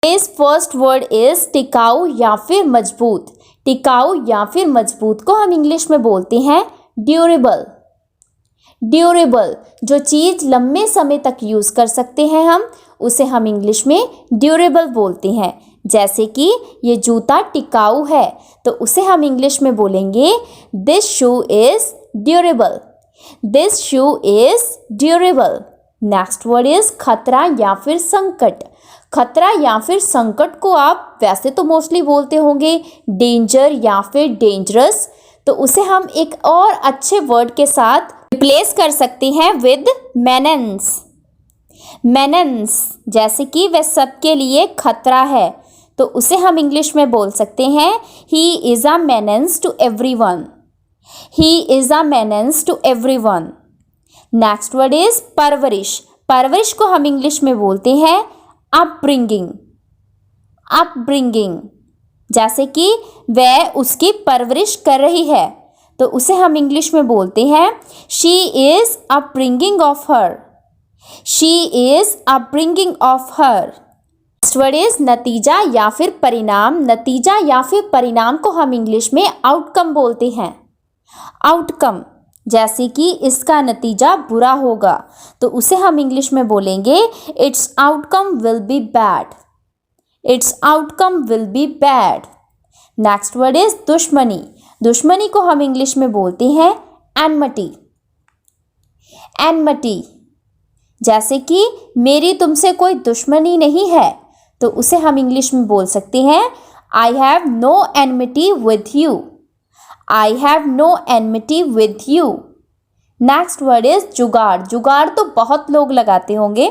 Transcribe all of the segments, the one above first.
इस first word is टिकाऊ या फिर मजबूत। टिकाऊ या फिर मजबूत को हम इंग्लिश में बोलते हैं ड्यूरेबल। ड्यूरेबल, जो चीज़ लंबे समय तक यूज़ कर सकते हैं हम, उसे हम इंग्लिश में ड्यूरेबल बोलते हैं। जैसे कि ये जूता टिकाऊ है, तो उसे हम इंग्लिश में बोलेंगे this shoe is durable. This shoe is durable. Next word is खतरा या फिर संकट। खतरा या फिर संकट को आप वैसे तो मोस्टली बोलते होंगे डेंजर या फिर डेंजरस, तो उसे हम एक और अच्छे वर्ड के साथ रिप्लेस कर सकते हैं विद मेनेंस। मेनेंस, जैसे कि वह सबके लिए खतरा है, तो उसे हम इंग्लिश में बोल सकते हैं he is a menace to everyone. He is a menace to everyone. Next word is परवरिश। परवरिश को हम इंग्लिश में बोलते हैं अपब्रिंगिंग। अपब्रिंगिंग, जैसे कि वह उसकी परवरिश कर रही है, तो उसे हम इंग्लिश में बोलते हैं she is upbringing of her. She is upbringing of her. Next word is नतीजा या फिर परिणाम। नतीजा या फिर परिणाम को हम इंग्लिश में आउटकम बोलते हैं। आउटकम, जैसे कि इसका नतीजा बुरा होगा, तो उसे हम इंग्लिश में बोलेंगे it's outcome will be bad. It's outcome will be bad. Next word is दुश्मनी। दुश्मनी को हम इंग्लिश में बोलते हैं एनमिटी। एनमिटी, जैसे कि मेरी तुमसे कोई दुश्मनी नहीं है, तो उसे हम इंग्लिश में बोल सकते हैं I have no enmity with you. I have no enmity with you. Next word is jugaad. Jugaad तो बहुत लोग लगाते होंगे,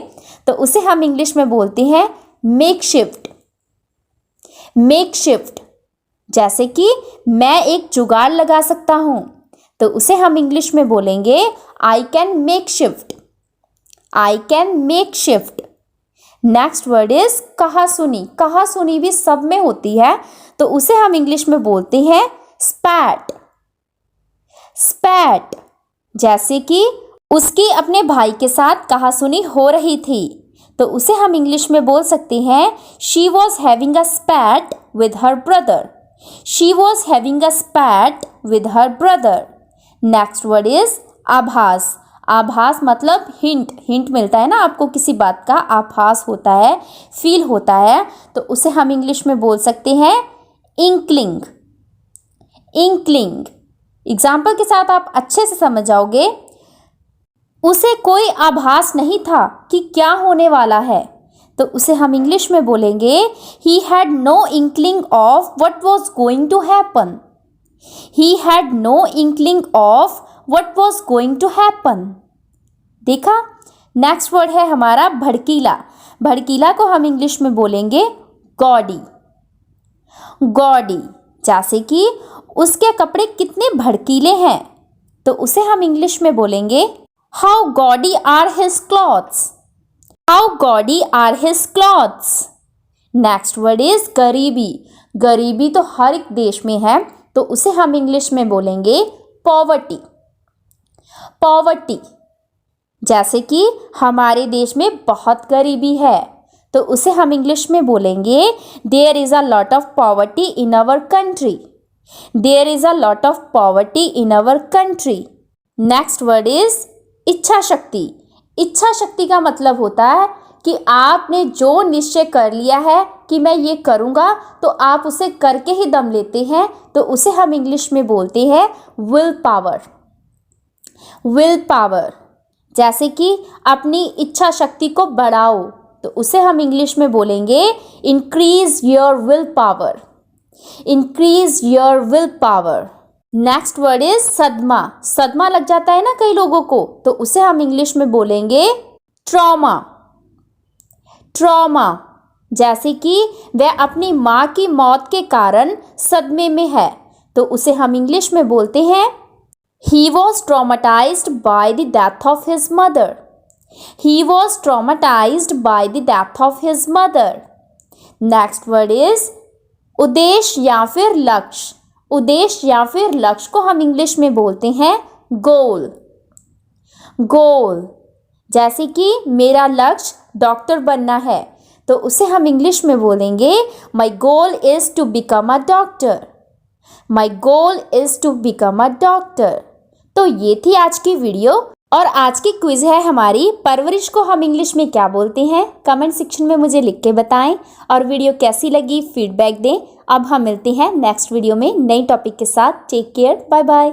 तो उसे हम इंग्लिश में बोलते हैं मेक शिफ्ट। मेक शिफ्ट, जैसे कि मैं एक जुगाड़ लगा सकता हूँ, तो उसे हम इंग्लिश में बोलेंगे I can make shift. I can make shift. Next word is कहा सुनी। कहा सुनी भी सब में होती है, तो उसे हम इंग्लिश में बोलते हैं स्पैट। स्पैट, जैसे कि उसकी अपने भाई के साथ कहासुनी हो रही थी, तो उसे हम इंग्लिश में बोल सकते हैं she was having a स्पैट with her brother. She was having a स्पैट with her brother. Next word is आभास। आभास मतलब हिंट। हिंट मिलता है ना आपको, किसी बात का आभास होता है, फील होता है, तो उसे हम इंग्लिश में बोल सकते हैं इंक्लिंग। इंक्लिंग, एग्जाम्पल के साथ आप अच्छे से समझ जाओगे। उसे कोई आभास नहीं था कि क्या होने वाला है, तो उसे हम इंग्लिश में बोलेंगे he had no inkling of what was going to happen. He had no inkling of what was going to happen. देखा। नेक्स्ट वर्ड है हमारा भड़कीला। भड़कीला को हम इंग्लिश में बोलेंगे गॉडी। गॉडी, जैसे कि उसके कपड़े कितने भड़कीले हैं, तो उसे हम इंग्लिश में बोलेंगे how gaudy are his clothes. How gaudy are his clothes. Next word is garibi. गरीबी तो हर एक देश में है, तो उसे हम इंग्लिश में बोलेंगे पॉवर्टी। पॉवर्टी, जैसे कि हमारे देश में बहुत गरीबी है, तो उसे हम इंग्लिश में बोलेंगे there is a lot of poverty in our country. There is a lot of poverty in our country. Next word is इच्छा शक्ति। इच्छा शक्ति का मतलब होता है कि आपने जो निश्चय कर लिया है कि मैं ये करूँगा, तो आप उसे करके ही दम लेते हैं, तो उसे हम इंग्लिश में बोलते हैं विल पावर। विल पावर, जैसे कि अपनी इच्छा शक्ति को बढ़ाओ, तो उसे हम इंग्लिश में बोलेंगे increase your will power. Increase your will power. Next word is सदमा। सदमा लग जाता है ना कई लोगों को, तो उसे हम इंग्लिश में बोलेंगे ट्रॉमा। ट्रॉमा, जैसे कि वह अपनी माँ की मौत के कारण सदमे में है, तो उसे हम इंग्लिश में बोलते हैं he was traumatised by the death of his mother. He was traumatised by the death of his mother. Next word is उद्देश्य या फिर लक्ष्य। उद्देश्य या फिर लक्ष्य को हम इंग्लिश में बोलते हैं गोल। गोल, जैसे कि मेरा लक्ष्य डॉक्टर बनना है, तो उसे हम इंग्लिश में बोलेंगे my goal is to become a doctor. My goal is to become a doctor. तो ये थी आज की वीडियो और आज की क्विज है हमारी, परवरिश को हम इंग्लिश में क्या बोलते हैं? कमेंट सेक्शन में मुझे लिख के बताएं और वीडियो कैसी लगी फीडबैक दें। अब हम मिलते हैं नेक्स्ट वीडियो में नई टॉपिक के साथ। Take care, bye bye.